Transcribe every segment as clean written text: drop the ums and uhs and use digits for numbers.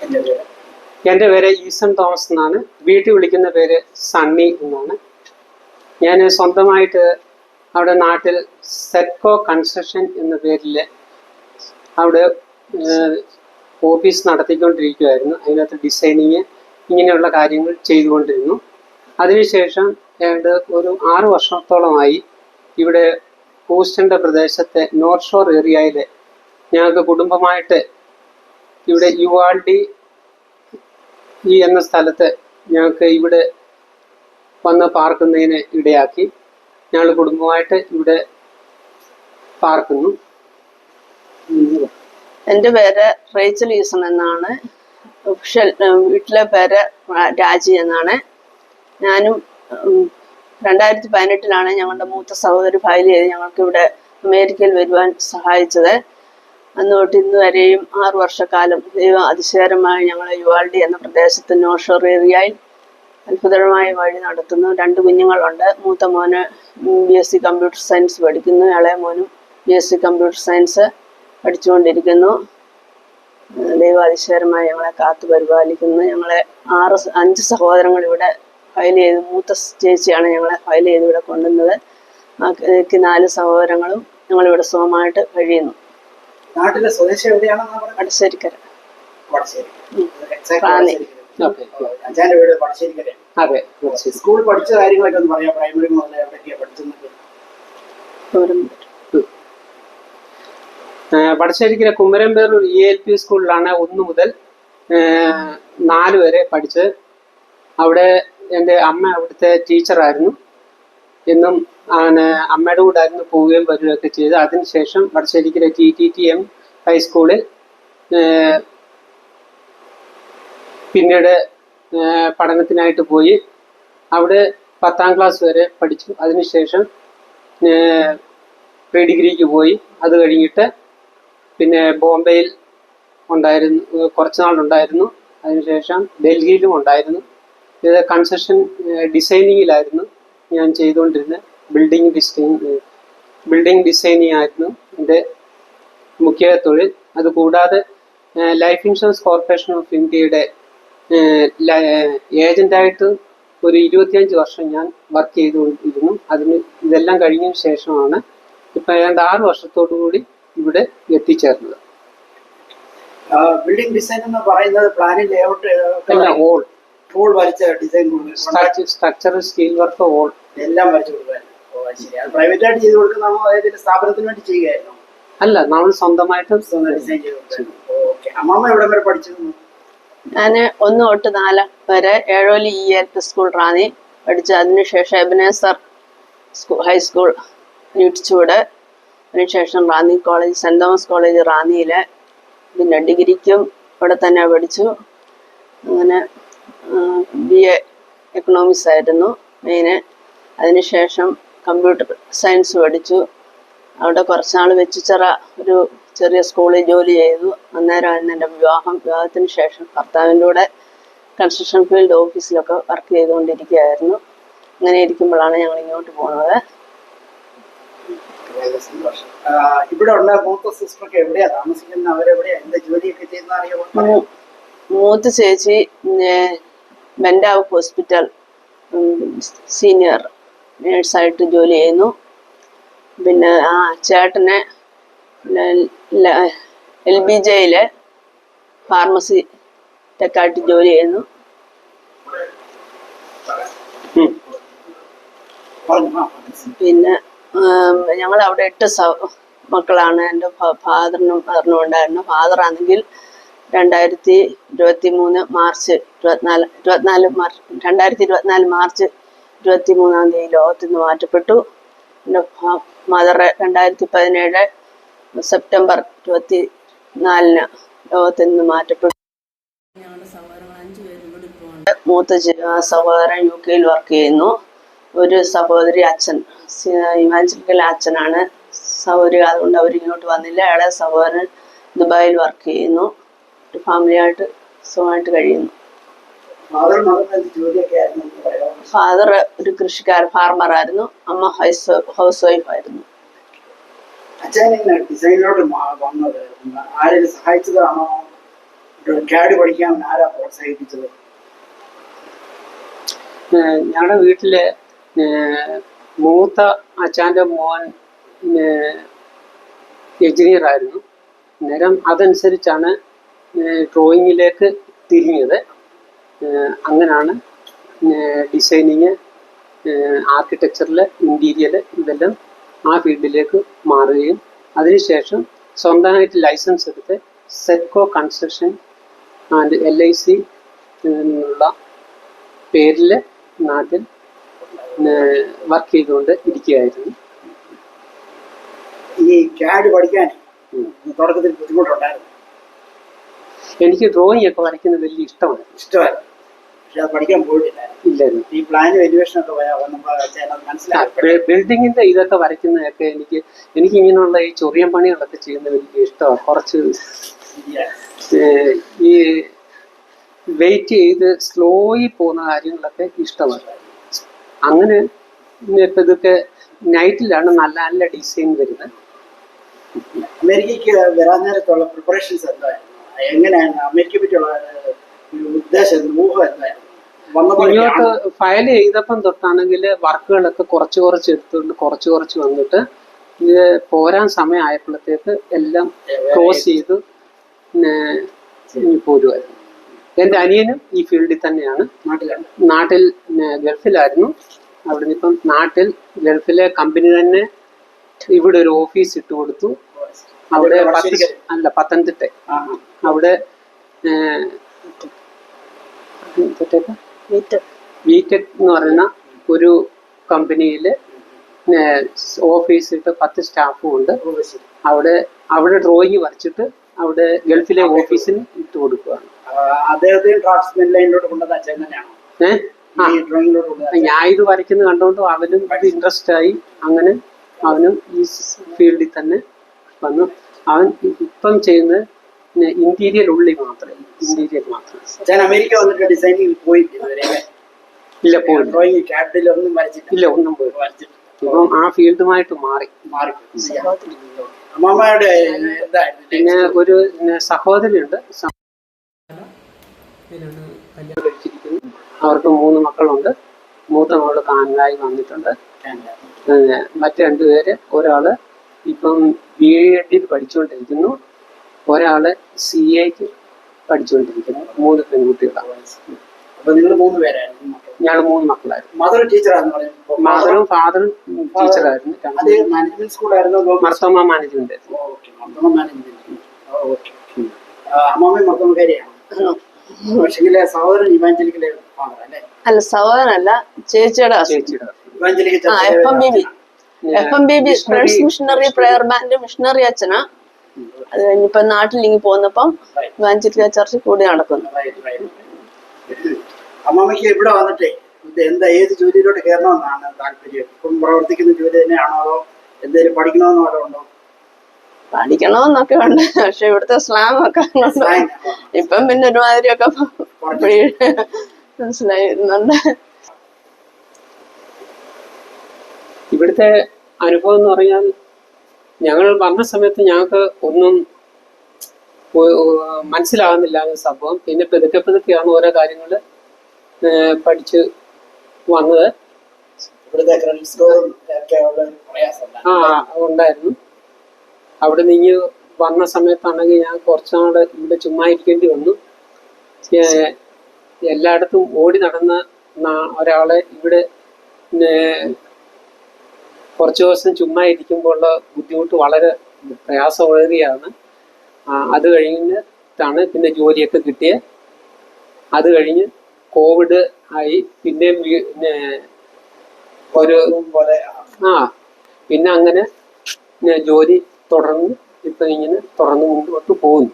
എൻ്റെ പേര് ഈസൺ തോമസ് എന്നാണ്. വീട്ടിൽ വിളിക്കുന്ന പേര് സണ്ണി എന്നാണ്. ഞാൻ സ്വന്തമായിട്ട് അവിടെ നാട്ടിൽ സെറ്റ്കോ കൺസ്ട്രക്ഷൻ എന്ന പേരിൽ അവിടെ ഓഫീസ് നടത്തിക്കൊണ്ടിരിക്കുമായിരുന്നു. അതിനകത്ത് ഡിസൈനിങ് ഇങ്ങനെയുള്ള കാര്യങ്ങൾ ചെയ്തുകൊണ്ടിരുന്നു. അതിനുശേഷം ഒരു 6 വർഷത്തോളമായി ഇവിടെ ഹൂസ്റ്റൻ്റെ പ്രദേശത്തെ നോർത്ത് ഷോർ ഏരിയയിൽ ഞങ്ങൾക്ക് കുടുംബമായിട്ട് ഇവിടെ യുവാൾഡി എന്ന സ്ഥലത്ത് ഞങ്ങൾക്ക് ഇവിടെ വന്ന് പാർക്കുന്നതിന് ഇടയാക്കി. ഞങ്ങൾ കുടുംബമായിട്ട് ഇവിടെ പാർക്കുന്നു. എൻ്റെ പേര് റേച്ചൽ ഈസൺ എന്നാണ്. ഒഫീഷ്യൽ വീട്ടിലെ പേര് രാജി എന്നാണ്. ഞാനും 2018 ഞങ്ങളുടെ മൂത്ത സഹോദരി ഫയൽ ചെയ്ത് ഞങ്ങൾക്ക് ഇവിടെ അമേരിക്കയിൽ വരുവാൻ സഹായിച്ചത്. അന്ന് തൊട്ട് ഇന്ന് വരെയും 6 വർഷക്കാലം ദൈവം അതിശയകരമായി ഞങ്ങളെ യുവാൾഡി എന്ന പ്രദേശത്ത് നോർത്ത് ഷോർ ഏരിയയിൽ അത്ഭുതകരമായ വഴി നടത്തുന്നു. 2 കുഞ്ഞുങ്ങളുണ്ട്. മൂത്ത മോന് BSc കമ്പ്യൂട്ടർ സയൻസ് പഠിക്കുന്നു. ഇളയ മോനും BSc കമ്പ്യൂട്ടർ സയൻസ് പഠിച്ചുകൊണ്ടിരിക്കുന്നു. ദൈവം അതിശയകരമായി ഞങ്ങളെ കാത്തു പരിപാലിക്കുന്നു. ഞങ്ങളെ 5 സഹോദരങ്ങൾ ഇവിടെ ഫയൽ ചെയ്ത്, മൂത്ത ചേച്ചിയാണ് ഞങ്ങളെ ഫയൽ ചെയ്ത് ഇവിടെ കൊണ്ടുവന്നത്. ബാക്കി 4 സഹോദരങ്ങളും ഞങ്ങളിവിടെ സുഖമായിട്ട് കഴിയുന്നു. നാട്ടിലെ സ്വദേശം എവിടെയാണെന്ന് വടശ്ശേരിക്കര. അച്ഛൻ്റെ വീട് വടശ്ശേരിക്കര. അതെ. സ്കൂൾ പഠിച്ച കാര്യങ്ങളൊക്കെ ഒന്ന് പറയാം. പ്രൈമറി മുതൽ എവിടെയൊക്കെയാ പഠിച്ചത്? വടശ്ശേരിക്കര കുമരംപേരൂർ ELP സ്കൂളിലാണ് 1 മുതൽ 4 വരെ പഠിച്ചത്. അവിടെ എൻ്റെ അമ്മ അവിടുത്തെ ടീച്ചറായിരുന്നു. എന്നും അമ്മയുടെ കൂടെ ആയിരുന്നു പോവുകയും വരികയൊക്കെ ചെയ്ത്. അതിനുശേഷം വടശ്ശേരിക്കര TTTM ഹൈസ്കൂളിൽ പിന്നീട് പഠനത്തിനായിട്ട് പോയി. അവിടെ 10ാം ക്ലാസ് വരെ പഠിച്ചു. അതിനുശേഷം പ്രീ ഡിഗ്രിക്ക് പോയി. അത് കഴിഞ്ഞിട്ട് പിന്നെ ബോംബെയിൽ ഉണ്ടായിരുന്നു, കുറച്ച് നാളുണ്ടായിരുന്നു. അതിനുശേഷം ഡൽഹിയിലും ഉണ്ടായിരുന്നു. ഇത് കൺസ്ട്രക്ഷൻ ഡിസൈനിങ്ങിലായിരുന്നു ഞാൻ ചെയ്തുകൊണ്ടിരുന്നത്. ബിൽഡിംഗ് ഡിസൈനിങ് ആയിരുന്നു എൻ്റെ മുഖ്യ തൊഴിൽ. അതുകൂടാതെ ലൈഫ് ഇൻഷുറൻസ് കോർപ്പറേഷൻ ഓഫ് ഇന്ത്യയുടെ ഏജൻ്റായിട്ട് ഒരു 25 വർഷം ഞാൻ വർക്ക് ചെയ്തുകൊണ്ടിരുന്നു. ഇതെല്ലാം കഴിഞ്ഞതിന് ശേഷമാണ് ഇപ്പം ഏതാണ്ട് 6 വർഷത്തോടു കൂടി ഇവിടെ എത്തിച്ചേർന്നത്. ബിൽഡിംഗ് ഡിസൈൻ എന്ന് പറയുന്നത് പ്ലാനിംഗ് ലേഔട്ട് ഓൾ വരച്ച design, structure, steel work, all എല്ലാം വരച്ചു കൊടുക്കാൻ. പ്രൈവറ്റ് ആയിട്ട് ചെയ്ത് കൊടുക്കുന്നതാണോ അതായത് സ്ഥാപനത്തിന് വേണ്ടി ചെയ്യുകയായിരുന്നു? അല്ല, നമ്മൾ സ്വന്തമായിട്ട് ഡിസൈൻ ചെയ്ത് കൊടുക്കാൻ. ഓക്കെ. അമ്മമ്മ എവിടെ വരെ പഠിച്ചിരുന്നു? ഞാൻ 1 തൊട്ട് 4 വരെ ഏഴോലി ELP സ്കൂൾ റാന്നി പഠിച്ചു. അതിനുശേഷം എബനേസർ ഹൈസ്കൂൾ യൂട്യൂബ്, അതിനുശേഷം Ranni college, saint Thomas college റാന്നിയിൽ. പിന്നെ ഡിഗ്രിക്കും ഇവിടെ തന്നെ പഠിച്ചു. അങ്ങനെ BA എക്കണോമിക്സ് ആയിരുന്നു മെയിന്. അതിനുശേഷം കമ്പ്യൂട്ടർ സയൻസ് പഠിച്ചു. അവിടെ കുറച്ചാൾ വെച്ചിച്ചിറ ഒരു ചെറിയ സ്കൂളിൽ ജോലി ചെയ്തു. അന്നേരമായിരുന്നു എൻ്റെ വിവാഹത്തിന് ശേഷം ഭർത്താവിൻ്റെ കൂടെ കൺസ്ട്രക്ഷൻ ഫീൽഡ് ഓഫീസിലൊക്കെ വർക്ക് ചെയ്തുകൊണ്ടിരിക്കുകയായിരുന്നു. അങ്ങനെ ഇരിക്കുമ്പോഴാണ് ഞങ്ങൾ ഇങ്ങോട്ട് പോകുന്നത്. ഇവിടെ ഉള്ള മൂത്ത സിസ്റ്റർക്ക് എവിടെയാ താമസിക്കുന്നത്? അവരെവിടെയാ, എന്താ ജോലിയൊക്കെ ചെയ്യുന്ന അറിയാമോ? മൂത്ത ചേച്ചി ബെൻഡാവ് ഹോസ്പിറ്റൽ സീനിയർ നേഴ്സായിട്ട് ജോലി ചെയ്യുന്നു. പിന്നെ ചേട്ടനെ LBJയിൽ ഫാർമസി ടെക്കായിട്ട് ജോലി ചെയ്യുന്നു. പിന്നെ ഞങ്ങൾ അവിടെ 8 മക്കളാണ്. എൻ്റെ ഫാദറിനും മദറിനും ഉണ്ടായിരുന്നു. ഫാദറാണെങ്കിൽ 2024 മാർച്ച് 2024 മാർച്ച് 23 ലോകത്തിൽ നിന്ന് മാറ്റപ്പെട്ടു. എൻ്റെ മദർ 2017 സെപ്റ്റംബർ 24 ലോകത്തിൽ നിന്ന് മാറ്റപ്പെട്ടു. ഞങ്ങളുടെ സഹോദരങ്ങൾ 5 പേരും ഇവിടെ ഇപ്പോൾ ഉണ്ട്. മൂത്ത സഹോദരൻ UK വർക്ക് ചെയ്യുന്നു. ഒരു സഹോദരി അച്ഛൻ ഇവാഞ്ചലിക്കൽ അച്ഛനാണ്. സഹോദരി അതുകൊണ്ട് അവർ ഇങ്ങോട്ട് വന്നില്ല. ഇളയ സഹോദരൻ ദുബായിൽ വർക്ക് ചെയ്യുന്നു. ഒരു ഫാമിലിയായിട്ട് സുഖമായിട്ട് കഴിയുന്നു. ഫാദർ ഒരു ഫാർമറായിരുന്നു. അമ്മ ഹൗസ് വൈഫ് ആയിരുന്നു. ഡിസൈനിലോട്ട് വന്നത് ആരെങ്കിലും സഹായിച്ചതാണോ? CAD പഠിക്കാൻ ആരാ പ്രോത്സാഹിപ്പിച്ചത്? ഞങ്ങളുടെ വീട്ടിലെ മൂത്ത അച്ഛൻ്റെ മോൻ എഞ്ചിനീയർ ആയിരുന്നു. അന്നേരം അതനുസരിച്ചാണ് ഡ്രോയിങ്ങിലേക്ക് തിരിഞ്ഞത്. അങ്ങനെയാണ് ഡിസൈനിങ്, ആർക്കിടെക്ചറിൽ, ഇൻറ്റീരിയൽ ഇതെല്ലാം ആ ഫീൽഡിലേക്ക് മാറുകയും അതിനുശേഷം സ്വന്തമായിട്ട് ലൈസൻസ് എടുത്ത് സെറ്റ്കോ കൺസ്ട്രക്ഷൻ ആൻഡ് LIC എന്നുള്ള പേരിൽ നാട്ടിൽ വർക്ക് ചെയ്തുകൊണ്ട് ഇരിക്കുകയായിരുന്നു. ഈ CAD പഠിക്കാൻ തുടക്കത്തിൽ ബുദ്ധിമുട്ടുണ്ടായിരുന്നു? എനിക്ക് ഡ്രോയിങ് ഒക്കെ വരയ്ക്കുന്നത് വലിയ ഇഷ്ടമായിരുന്നു. ഇഷ്ടമായിരുന്നു, പക്ഷെ അത് പഠിക്കാൻ പോയിട്ടില്ല. ഇല്ലായിരുന്നു. ഈ പ്ലാൻ വാല്യുവേഷൻ ഒക്കെ മനസ്സിലാക്കി ബിൽഡിങ്ങിന്റെ ഇതൊക്കെ വരയ്ക്കുന്നതൊക്കെ എനിക്ക് ഇങ്ങനെയുള്ള ഈ ചൊറിയൻ പണികളൊക്കെ ചെയ്യുന്നത് വലിയ ഇഷ്ടമാണ്. കുറച്ച് ഈ വെയിറ്റ് ചെയ്ത് സ്ലോയി പോകുന്ന കാര്യങ്ങളൊക്കെ ഇഷ്ടമാണ്. അങ്ങനെ ഇപ്പം ഇതൊക്കെ നൈറ്റിലാണ് നല്ല നല്ല ഡിസൈൻ വരുന്നത്. അമേരിക്കയ്ക്ക് വരാൻ നേരത്തുള്ള പ്രിപ്പറേഷൻസ് എന്തായിരുന്നു? എങ്ങനെയാണ് അമേരിക്കയെ പറ്റിയുള്ള ഉദ്ദേശം, ഊഹം എന്തായിരുന്നു? ഇങ്ങോട്ട് ഫയൽ ചെയ്തപ്പം തൊട്ടാണെങ്കിൽ വർക്കുകളൊക്കെ കുറച്ച് എടുത്തുകൊണ്ട് കുറച്ച് വന്നിട്ട് ഇത് പോരാൻ സമയമായപ്പോഴത്തേക്ക് എല്ലാം ക്ലോസ് ചെയ്ത് പോരുമായിരുന്നു. എൻ്റെ അനിയനും ഈ ഫീൽഡിൽ തന്നെയാണ്. നാട്ടിൽ ഗൾഫിലായിരുന്നു. അവിടുന്ന് ഇപ്പം നാട്ടിൽ ഗൾഫിലെ കമ്പനി തന്നെ ഇവിടെ ഒരു ഓഫീസ് ഇട്ട് കൊടുത്തു. അവിടെ പത്തനംതിട്ട അവിടെ വീറ്റെക് എന്ന് പറയുന്ന ഒരു കമ്പനിയിൽ ഓഫീസ് ഇട്ട് 10 സ്റ്റാഫും ഉണ്ട്. അവിടെ ഡ്രോയിങ് വരച്ചിട്ട് അവിടെ ഗൾഫിലെ ഓഫീസിന് ഇട്ട് കൊടുക്കുകയാണ്. ഞാൻ ഇത് വരയ്ക്കുന്നത് കണ്ടുകൊണ്ട് അവനും ഇൻട്രസ്റ്റ് ആയി. അങ്ങനെ അവനും ഈ ഫീൽഡിൽ തന്നെ വന്നു. അവൻ ഇപ്പം ചെയ്യുന്നത് ഇന്റീരിയർ ഉള്ളി മാത്രമേ. അമേരിക്ക വന്നിട്ട് ഡിസൈനിങ് പോയിട്ടില്ല? ഇല്ല, പോയില്ല, ഒന്നും പോയി. ഇപ്പം ആ ഫീൽഡുമായിട്ട് മാറി. പിന്നെ ഒരു സഹോദരിയുണ്ട്, കല്യാണം കഴിച്ചിരിക്കുന്നു. അവർക്ക് 3 മക്കളുണ്ട്. മൂത്ത മകള് കാനഡായി വന്നിട്ടുണ്ട്. മറ്റ് 2 പേര്, ഒരാള് ഇപ്പം BEd പഠിച്ചുകൊണ്ടിരിക്കുന്നു, ഒരാള് CAക്ക് പഠിച്ചുകൊണ്ടിരിക്കുന്നു. 3 പെൺകുട്ടികളാണ്. അപ്പൊ നിങ്ങൾ 3 പേരായിരുന്നു? ഞങ്ങൾ 3 മക്കളായിരുന്നു. മദർ ടീച്ചറാണെന്ന് പറഞ്ഞു? മദറും ഫാദറും ടീച്ചറായിരുന്നു. മാനേജ്മെന്റ് സ്കൂളായിരുന്നു? മർത്തോമ മാനേജ്മെന്റ്. അമ്മാമ്മ മർത്തോമക്കാരിയാണ്. പക്ഷേ സഹോദരൻ ഇവാഞ്ചലിക്കലെ അല്ലേ? അല്ല, സഹോദരനല്ല, ചേച്ചിയുടെ FMBB friends missionary prayer band missionary അച്ഛനാ. അത് കഴിഞ്ഞിപ്പോ നാട്ടിൽ ഇങ്ങി പോന്നപ്പം ഇവാഞ്ചലിക്ക ചർച്ച് കൂടി നടക്കുന്നു. അമ്മാമ്മയ്ക്ക് ഇവിടെ വന്നിട്ടേ ഏത് ജോലിയിലോട്ട് കയറണമെന്നാണ് താല്പര്യം? ഇപ്പം പ്രവർത്തിക്കുന്ന ജോലി തന്നെയാണോ, അതോ എന്തെങ്കിലും പഠിക്കണമെന്നോ വല്ലതും ഉണ്ടോ? പഠിക്കണമെന്നൊക്കെ ഉണ്ട്, പക്ഷെ ഇവിടുത്തെ സ്ലാങ് ഒക്കെ ഇപ്പം പിന്നെ ഒരുമാതിരിയൊക്കെ മനസ്സിലായിരുന്നുണ്ട്. ഇവിടുത്തെ അനുഭവം എന്ന് പറഞ്ഞാൽ, ഞങ്ങൾ വന്ന സമയത്ത് ഞങ്ങൾക്ക് ഒന്നും മനസ്സിലാകുന്നില്ല സംഭവം. പിന്നെ പതുക്കെയാണ് ഓരോ കാര്യങ്ങൾ പഠിച്ച് വന്നത്. ഉണ്ടായിരുന്നു. അവിടെ നിന്ന് വന്ന സമയത്താണെങ്കിൽ ഞാൻ കുറച്ചുനാള് ഇവിടെ ചുമ്മാ ഇരിക്കേണ്ടി വന്നു. എല്ലായിടത്തും ഓടി നടന്ന ഒരാളെ ഇവിടെ കുറച്ച് ദിവസം ചുമ്മാ ഇരിക്കുമ്പോൾ ഉള്ള ബുദ്ധിമുട്ട് വളരെ പ്രയാസമേറിയാണ്. അത് കഴിഞ്ഞിട്ടാണ് പിന്നെ ജോലിയൊക്കെ കിട്ടിയത്. അത് കഴിഞ്ഞ് കോവിഡ് ആയി. പിന്നെയും പിന്നെ അങ്ങനെ ജോലി തുടർന്ന് ഇപ്പൊ ഇങ്ങനെ തുടർന്ന് മുന്നോട്ട് പോകുന്നു.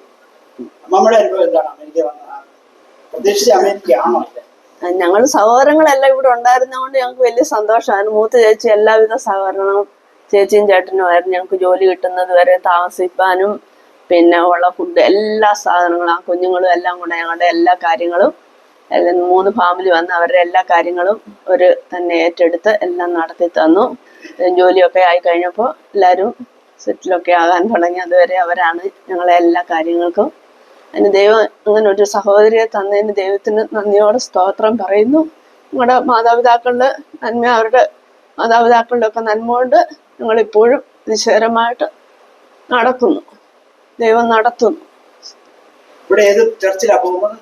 ഞങ്ങൾ സഹോദരങ്ങളെല്ലാം ഇവിടെ ഉണ്ടായിരുന്നതുകൊണ്ട് ഞങ്ങൾക്ക് വലിയ സന്തോഷമാണ്. മൂത്ത ചേച്ചി എല്ലാവിധ സഹകരണവും ചേച്ചിയും ചേട്ടനുമായിരുന്നു. ഞങ്ങൾക്ക് ജോലി കിട്ടുന്നത് വരെ താമസിപ്പാനും പിന്നെ ഉള്ള ഫുഡ് എല്ലാ സാധനങ്ങളും ആ കുഞ്ഞുങ്ങളും എല്ലാം കൂടെ ഞങ്ങളുടെ എല്ലാ കാര്യങ്ങളും 3 ഫാമിലി വന്ന് അവരുടെ എല്ലാ കാര്യങ്ങളും ഒരു തന്നെ ഏറ്റെടുത്ത് എല്ലാം നടത്തി തന്നു. ജോലിയൊക്കെ ആയി കഴിഞ്ഞപ്പോൾ എല്ലാവരും സെറ്റിലൊക്കെ ആകാൻ തുടങ്ങി. അതുവരെ അവരാണ് ഞങ്ങളെ എല്ലാ കാര്യങ്ങൾക്കും അതിന് ദൈവം അങ്ങനെ ഒരു സഹോദരിയെ തന്നതിന് ദൈവത്തിന് നന്ദിയോടെ സ്തോത്രം പറയുന്നു. ഞങ്ങളുടെ മാതാപിതാക്കളുടെ നന്മ, അവരുടെ മാതാപിതാക്കളുടെ ഒക്കെ നന്മ കൊണ്ട് ഞങ്ങളിപ്പോഴും അതിശയകരമായിട്ട് നടക്കുന്നു. ദൈവം നടത്തുന്നു. ഇവിടെ ഏത് ചർച്ചിലാ പോകുന്നത്?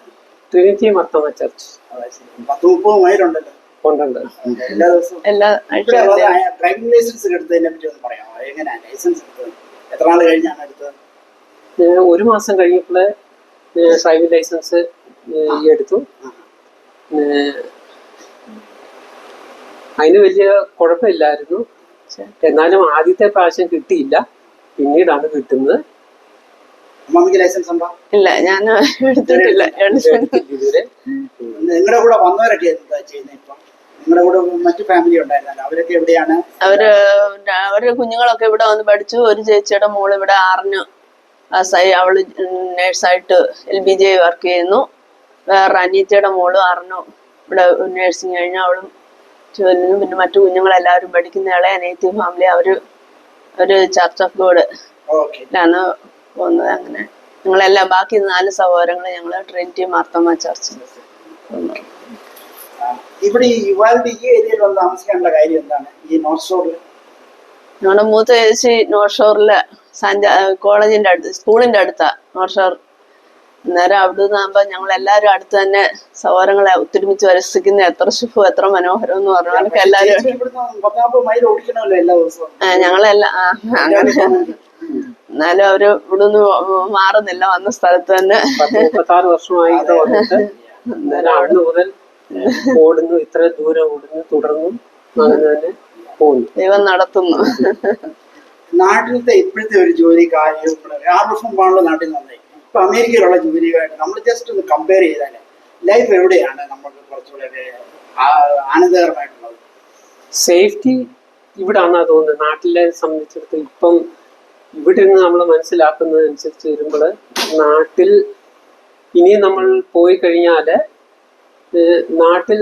Trinity Mar Thoma church 10-30 മൈലുണ്ടല്ലോ. ഉണ്ടുണ്ട്. എല്ലാ ദിവസവും എല്ലാ ആഴ്ചയും ഡ്രൈവിംഗ് ലൈസൻസ് എടുത്തതിനെ പറ്റി ഒന്ന് പറയാമോ? എങ്ങനെയാ ലൈസൻസ് എടുത്തത്? എത്ര നാൾ കഴിഞ്ഞാണ് എടുത്തത്? 1 മാസം കഴിഞ്ഞപ്പോൾ ഡ്രൈവിംഗ് ലൈസൻസ് എടുത്തു. അതിന് വലിയ കുഴപ്പമില്ലായിരുന്നു. എന്നാലും ആദ്യത്തെ പ്രാവശ്യം കിട്ടിയില്ല, പിന്നീടാണ് കിട്ടുന്നത്. മമ്മിക്ക് ലൈസൻസ് ഉണ്ടോ? ഇല്ല, ഞാൻ എടുത്തിട്ടില്ല. ഇതുവരെ നിങ്ങളുടെ കൂടെ വന്നവരൊക്കെ എന്താ ചെയ്യുന്നത് ഇപ്പൊ? നിങ്ങളുടെ കൂടെ മറ്റു ഫാമിലി ഉണ്ടായിരുന്നല്ലോ, അവരൊക്കെ എവിടെയാണ്? അവര് കുഞ്ഞുങ്ങളൊക്കെ ഇവിടെ വന്ന് പഠിച്ചു. ഒരു ചേച്ചിയുടെ മോള് ഇവിടെ ആറിന് അവള് നേഴ്സായിട്ട് LBJ വർക്ക് ചെയ്യുന്നു. വേറെ അനിയത്തിയുടെ മോള് ആറിന് ഇവിടെ നേഴ്സിങ് കഴിഞ്ഞ് അവളും ജോലിന്നു. പിന്നെ മറ്റു കുഞ്ഞുങ്ങളെല്ലാവരും പഠിക്കുന്നയാളെ അനിയത്തി ഫാമിലി ഒരു ചർച്ച് ഓഫ് ഗോഡിലാണ് പോകുന്നത്. അങ്ങനെ ഞങ്ങളെല്ലാം ബാക്കി 4 സഹോദരങ്ങൾ ഞങ്ങള് ട്രിനിറ്റി മാർത്തോമ ചർച്ച്. ഇവിടെ ഇവാളുടെ ഈ ഏരിയയിൽ വന്ന് താമസിക്കാനുള്ള കാര്യം എന്താണ്? ഈ നോർത്ത് ഷോറിൽ ഞങ്ങളുടെ മൂത്ത ചേച്ചി നോർത്ത് ഷോറില് കോളേജിന്റെ അടുത്ത്, സ്കൂളിന്റെ അടുത്താ നോർത്ത് ഷോർ. അന്നേരം അവിടെ നിന്നാകുമ്പോ ഞങ്ങൾ എല്ലാവരും അടുത്ത് തന്നെ സഹോദരങ്ങളെ ഒത്തൊരുമിച്ച് വരസിക്കുന്ന എത്ര ശുഭം, എത്ര മനോഹരം എന്ന് പറഞ്ഞു. നമുക്ക് എല്ലാവരും 40 മൈൽ ഓടിക്കണമല്ലോ എല്ലാ ദിവസവും. ഞങ്ങളെല്ലാം അങ്ങനെ. എന്നാലും അവര് ഇവിടുന്ന് മാറുന്നില്ല, വന്ന സ്ഥലത്ത് തന്നെ. 36 വർഷമായി ഇവിടെ വന്നിട്ട് അവിടുന്ന് മുതൽ ഓടുന്നു, ഇത്ര ദൂരം ഓടുന്നു, തുടർന്നും അങ്ങനെ തന്നെ പോകുന്നു. ദൈവം നടത്തുന്നു. നാട്ടിലത്തെ ഇപ്പോഴത്തെ ഒരു ജോലി കാര്യം 6 വർഷം മുമ്പാണല്ലോ നാട്ടിൽ നന്നായി. ഇപ്പൊ അമേരിക്കയിലുള്ള ജോലിയുമായിട്ട് നമ്മൾ ജസ്റ്റ് ഒന്ന് കമ്പയർ ചെയ്താൽ ലൈഫ് എവിടെയാണ് നമുക്ക് കുറച്ചുകൂടെ ആനന്ദകരമായിട്ടുള്ളത്? സേഫ്റ്റി ഇവിടെ ആണെന്നാ തോന്നുന്നത്. നാട്ടിലെ സംബന്ധിച്ചിടത്ത് ഇപ്പം ഇവിടെ നിന്ന് നമ്മൾ മനസ്സിലാക്കുന്നതനുസരിച്ച് വരുമ്പോൾ നാട്ടിൽ ഇനി നമ്മൾ പോയി കഴിഞ്ഞാൽ നാട്ടിൽ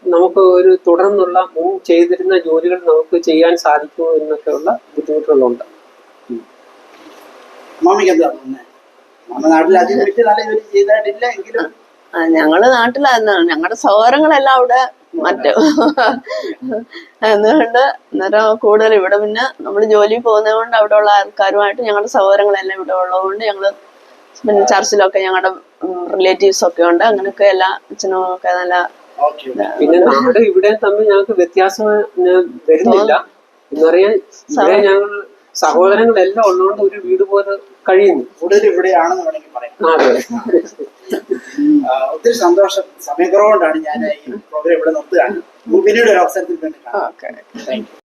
നമുക്ക് ഒരു തുടർന്നുള്ള മുൻ ചെയ്തിരുന്ന ജോലികൾ നമുക്ക് ചെയ്യാൻ സാധിക്കുമോ എന്നൊക്കെയുള്ള ബുദ്ധിമുട്ടുകളുണ്ട്. മാമിക്ക് എന്താ തോന്നുന്നത്? നമ്മുടെ നാട്ടിൽ അധികം നല്ല ജോലി ചെയ്തിട്ടില്ല എങ്കിലും ഞങ്ങള് നാട്ടിലായിരുന്നു. ഞങ്ങളുടെ സഹോദരങ്ങളെല്ലാം അവിടെ മറ്റു അതുകൊണ്ട് അന്നേരം കൂടുതൽ ഇവിടെ പിന്നെ നമ്മൾ ജോലി പോകുന്നത് കൊണ്ട് അവിടെ ഉള്ള ആൾക്കാരുമായിട്ട് ഞങ്ങളുടെ സഹോദരങ്ങളെല്ലാം ഇവിടെ ഉള്ളതുകൊണ്ട് ഞങ്ങള് പിന്നെ ചർച്ചിലൊക്കെ ഞങ്ങളുടെ റിലേറ്റീവ്സ് ഒക്കെ ഉണ്ട്. അങ്ങനെയൊക്കെ എല്ലാ അച്ഛനും ഒക്കെ നല്ല. പിന്നെ നാട് ഇവിടെ തമ്മിൽ ഞങ്ങൾക്ക് വ്യത്യാസം വരുന്നില്ല എന്നറിയാൻ. ഇവിടെ ഞങ്ങൾ സഹോദരങ്ങളെല്ലാം ഉള്ളതുകൊണ്ട് ഒരു വീട് പോലെ കഴിയുന്നു. കൂടുതൽ ഇവിടെയാണെന്ന് വേണമെങ്കിൽ പറയാം. അതെ. ഒത്തിരി സന്തോഷം. സമയക്കുറവുകൊണ്ടാണ് ഞാൻ ഈ പ്രോഗ്രാം ഇവിടെ നിർത്തുകയാണ്. പിന്നീട് ഒരു അവസരത്തിൽ തന്നെ കാണാം. ഓക്കെ. Thank you.